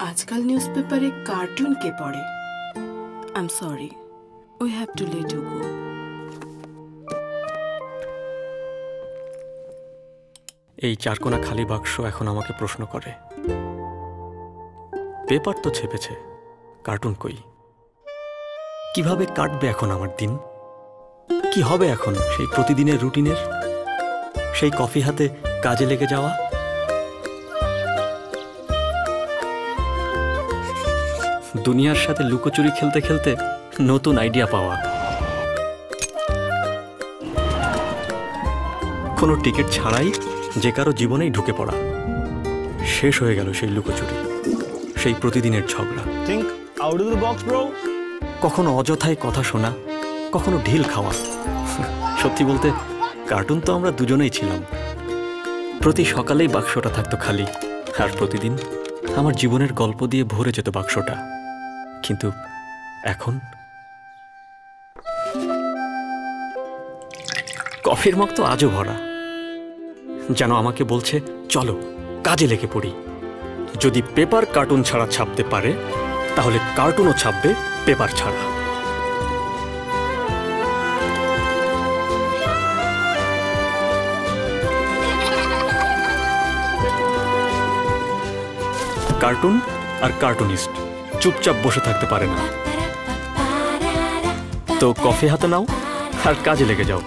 आजकल न्यूज़पेपर एक कार्टून के पढ़े। I am sorry, we have to let you go. এই চারকোনা খালি বাক্স এখন আমাকে প্রশ্ন করে, পেপার তো ছেপেছে, কার্টুন কই? কিভাবে কাটবে এখন আমার দিন? কি হবে এখন সেই প্রতিদিনের রুটিনের? সেই কফি হাতে কাজে লেগে যাওয়া, দুনিয়ার সাথে লুকোচুরি খেলতে খেলতে নতুন আইডিয়া পাওয়া, কোনো টিকিট ছাড়াই যে কারো জীবনেই ঢুকে পড়া। শেষ হয়ে গেল সেই লুকোচুরি, সেই প্রতিদিনের ঝগড়া। Think out of the box, bro. কখনো অযথায় কথা শোনা, কখনো ঢিল খাওয়া। সত্যি বলতে কার্টুন তো আমরা দুজনেই ছিলাম। প্রতি সকালেই বাক্সটা থাকতো খালি, আর প্রতিদিন আমার জীবনের গল্প দিয়ে ভরে যেত বাক্সটা। কিন্তু এখন কফির মগ তো আজও ভরা, যেন আমাকে বলছে চলো কাজে লেগে পড়ি। যদি পেপার কার্টুন ছাড়া ছাপতে পারে, তাহলে কার্টুনও ছাপবে পেপার ছাড়া। কার্টুন আর কার্টুনিস্ট চুপচাপ বসে থাকতে পারে না। তো কফি হাতে নাও আর কাজে লেগে যাও।